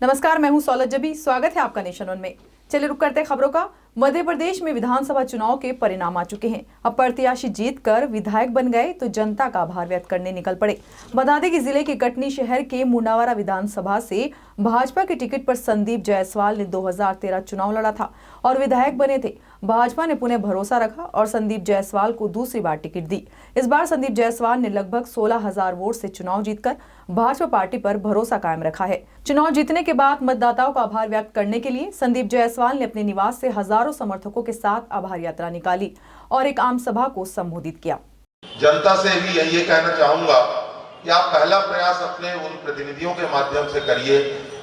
नमस्कार, मैं हूं सौलत जबी। स्वागत है आपका नेशन वन में। चलिए रुक करते हैं खबरों का। मध्य प्रदेश में विधानसभा चुनाव के परिणाम आ चुके हैं। अब प्रत्याशी जीतकर विधायक बन गए तो जनता का आभार व्यक्त करने निकल पड़े। बता दें कि जिले के कटनी शहर के मुंडावारा विधानसभा से भाजपा के टिकट पर संदीप जायसवाल ने 2013 चुनाव लड़ा था और विधायक बने थे। भाजपा ने पुनः भरोसा रखा और संदीप जायसवाल को दूसरी बार टिकट दी। इस बार संदीप जायसवाल ने लगभग 16,000 वोट से चुनाव जीतकर भाजपा पार्टी पर भरोसा कायम रखा है। चुनाव जीतने के बाद मतदाताओं का आभार व्यक्त करने के लिए संदीप जायसवाल ने अपने निवास से हजारों समर्थकों के साथ आभार यात्रा निकाली और एक आम सभा को संबोधित किया। जनता से भी ये कहना चाहूंगा कि आप पहला प्रयास अपने उन प्रतिनिधियों के माध्यम से करिए।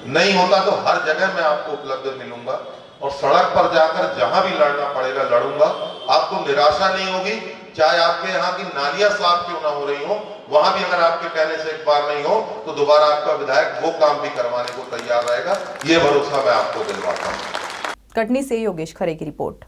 नहीं होता तो हर जगह मैं आपको उपलब्ध मिलूंगा और सड़क पर जाकर जहां भी लड़ना पड़ेगा लड़ूंगा। आपको निराशा नहीं होगी, चाहे आपके यहाँ की नालियां साफ क्यों ना हो रही हो, वहां भी अगर आपके कहने से एक बार नहीं हो तो दोबारा आपका विधायक वो काम भी करवाने को तैयार रहेगा। ये भरोसा मैं आपको दिलवाता हूँ। कटनी से योगेश खरे की रिपोर्ट।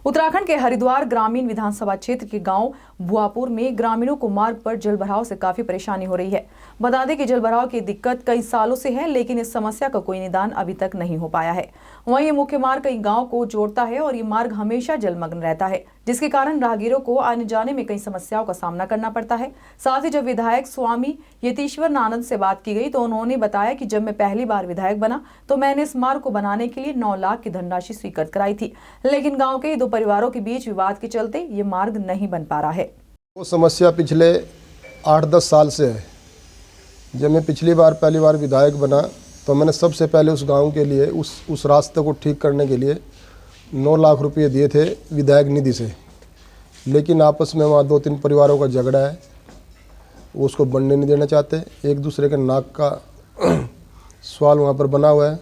उत्तराखंड के हरिद्वार ग्रामीण विधानसभा क्षेत्र के गांव भुआपुर में ग्रामीणों को मार्ग पर जलभराव से काफी परेशानी हो रही है। बता दें कि जलभराव की दिक्कत कई सालों से है, लेकिन इस समस्या का कोई निदान अभी तक नहीं हो पाया है। वहीं ये मुख्य मार्ग कई गांव को जोड़ता है और ये मार्ग हमेशा जलमग्न रहता है, जिसके कारण राहगीरों को आने जाने में कई समस्याओं का सामना करना पड़ता है। साथ ही जब विधायक स्वामी यतीश्वर आनंद से बात की गई तो उन्होंने बताया कि जब मैं पहली बार विधायक बना तो मैंने इस मार्ग को बनाने के लिए 9 लाख की धनराशि स्वीकृत कराई थी, लेकिन गाँव के 2 परिवारों के बीच विवाद के चलते ये मार्ग नहीं बन पा रहा है। वो समस्या पिछले 8-10 साल से है। जब मैं पहली बार विधायक बना तो मैंने सबसे पहले उस गांव के लिए उस रास्ते को ठीक करने के लिए 9 लाख रुपए दिए थे विधायक निधि से, लेकिन आपस में वहाँ 2-3 परिवारों का झगड़ा है। वो उसको बनने नहीं देना चाहते। एक दूसरे के नाक का सवाल वहाँ पर बना हुआ है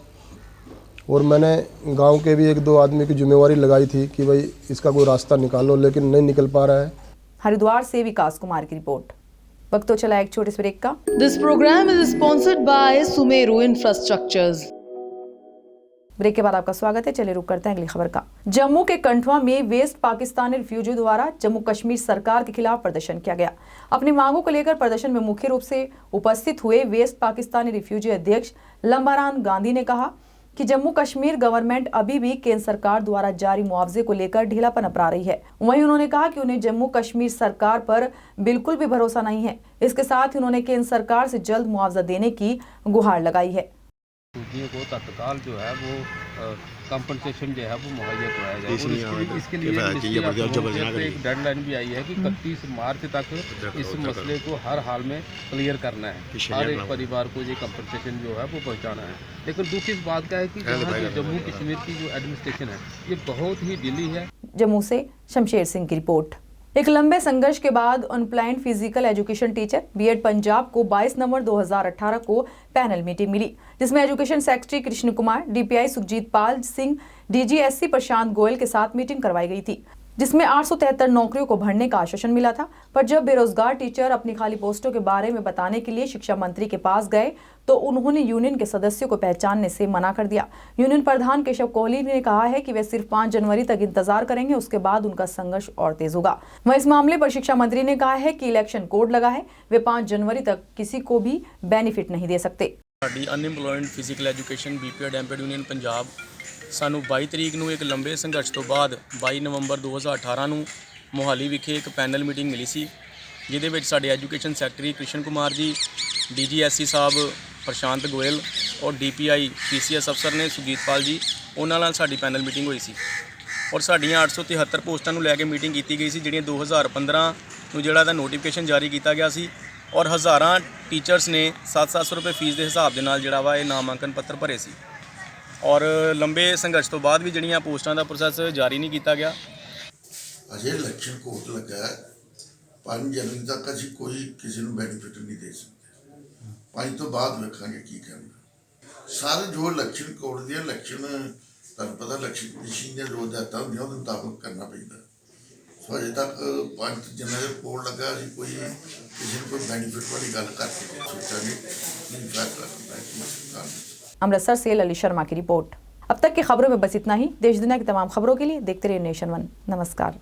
और मैंने गांव के भी 1-2 आदमी की जिम्मेवारी लगाई थी कि भाई इसका कोई रास्ता निकालो, लेकिन नहीं निकल पा रहा है। हरिद्वार से विकास कुमार की रिपोर्ट। वक्त तो चला एक छोटे से ब्रेक का। This program is sponsored by Sumeru infrastructures. Break के बाद आपका स्वागत है। चलिए रुक करते हैं अगली खबर का। जम्मू के कंठवा में वेस्ट पाकिस्तानी रिफ्यूजी द्वारा जम्मू कश्मीर सरकार के खिलाफ प्रदर्शन किया गया। अपनी मांगों को लेकर प्रदर्शन में मुख्य रूप से उपस्थित हुए वेस्ट पाकिस्तानी रिफ्यूजी अध्यक्ष लंबारान गांधी ने कहा कि जम्मू कश्मीर गवर्नमेंट अभी भी केंद्र सरकार द्वारा जारी मुआवजे को लेकर ढीलापन अपना रही है। वहीं उन्होंने कहा कि उन्हें जम्मू कश्मीर सरकार पर बिल्कुल भी भरोसा नहीं है। इसके साथ ही उन्होंने केंद्र सरकार से जल्द मुआवजा देने की गुहार लगाई है। को तत्काल जो है वो कंपनसेशन जो है वो मुहैया कराया जाए और इसके लिए एक डेडलाइन भी आई है कि 31 मार्च तक इस मसले को हर हाल में क्लियर करना है। हर एक परिवार को ये कंपनसेशन जो है वो पहुंचाना है। लेकिन दुख इस बात का है कि जम्मू कश्मीर की जो एडमिनिस्ट्रेशन है ये बहुत ही ढीली है। जम्मू से शमशेर सिंह की रिपोर्ट। एक लंबे संघर्ष के बाद unemployed physical education teacher B Ed Punjab को 22 नवंबर 2018 को पैनल मीटिंग मिली, जिसमें education secretary Krishan Kumar, DPI Sukhjeet Pal Singh, DGSC Prashant Goyal के साथ मीटिंग करवाई गई थी, जिसमें 873 नौकरियों को भरने का आश्वासन मिला था। पर जब बेरोजगार टीचर अपनी खाली पोस्टों के बारे में बताने के लिए शिक्षा मंत्री के पास गए तो उन्होंने यूनियन के सदस्यों को पहचानने से मना कर दिया। यूनियन प्रधान केशव कोहली ने कहा है कि वे सिर्फ 5 जनवरी तक इंतजार करेंगे, उसके बाद उनका संघर्ष और तेज होगा। वहीं इस मामले पर शिक्षा मंत्री ने कहा है कि इलेक्शन कोड लगा है, वे 5 जनवरी तक किसी को भी बेनिफिट नहीं दे सकते। Unemployed physical education BPEd MPEd union Punjab ਸਾਨੂੰ 22 ਤਰੀਕ ਨੂੰ ਇੱਕ ਲੰਬੇ ਸੰਘਰਸ਼ ਤੋਂ ਬਾਅਦ 22 ਨਵੰਬਰ 2018 ਨੂੰ ਮੋਹਾਲੀ ਵਿਖੇ ਇੱਕ ਪੈਨਲ ਮੀਟਿੰਗ ਮਿਲੀ ਸੀ, ਜਿਹਦੇ ਵਿੱਚ ਸਾਡੇ ਐਜੂਕੇਸ਼ਨ ਸੈਕਟਰੀ ਕ੍ਰਿਸ਼ਨ ਕੁਮਾਰ ਜੀ, ਡੀਜੀਐਸਸੀ ਸਾਹਿਬ ਪ੍ਰਸ਼ਾਂਤ ਗੋਇਲ ਔਰ ਡੀਪੀਆਈ ਪੀਸੀਐਸ ਅਫਸਰ ਨੇ ਸੁਖਜੀਤ ਪਾਲ ਜੀ, ਉਹਨਾਂ ਨਾਲ ਸਾਡੀ ਪੈਨਲ ਮੀਟਿੰਗ ਹੋਈ ਸੀ ਔਰ ਸਾਡੀਆਂ 873 ਪੋਸਟਾਂ ਨੂੰ ਲੈ ਕੇ ਮੀਟਿੰਗ ਕੀਤੀ ਗਈ ਸੀ, ਜਿਹੜੀਆਂ 2015 ਨੂੰ ਜਿਹੜਾ ਦਾ ਨੋਟੀਫਿਕੇਸ਼ਨ ਜਾਰੀ ਕੀਤਾ ਗਿਆ ਸੀ ਔਰ ਹਜ਼ਾਰਾਂ ਟੀਚਰਸ ਨੇ 700 ਰੁਪਏ ਫੀਸ ਦੇ ਹਿਸਾਬ ਦੇ ਨਾਲ ਜਿਹੜਾ ਵਾ ਇਹ ਨਾਮਾਂਕਨ ਪੱਤਰ ਭਰੇ ਸੀ और लंबे संघर्ष तो बाद भी जड़ियाँ पोस्टां का प्रोसैस जारी नहीं किया गया। अजे इलैक्शन कोड लगा है 5 जनवरी तक असीं कोई किसी को बेनीफिट नहीं दे सकते। 5 तो बाद वेखांगे की करना। सारे जो इलैक्शन कोड दी इलैक्शन तुहानूं पता इलैक्शन कमीशन दी जो हदायतां होंदियां उहदे मुताबिक करना पैंदा। सो अजे तक 5 जनवरी कोड लगा असीं कोई किसी को कोई बेनीफिट वाली गल करके सोचांगे नहीं फैसला करना है। अमृतसर से ललित शर्मा की रिपोर्ट। अब तक की खबरों में बस इतना ही। देश दुनिया की तमाम खबरों के लिए देखते रहिए नेशन वन। नमस्कार।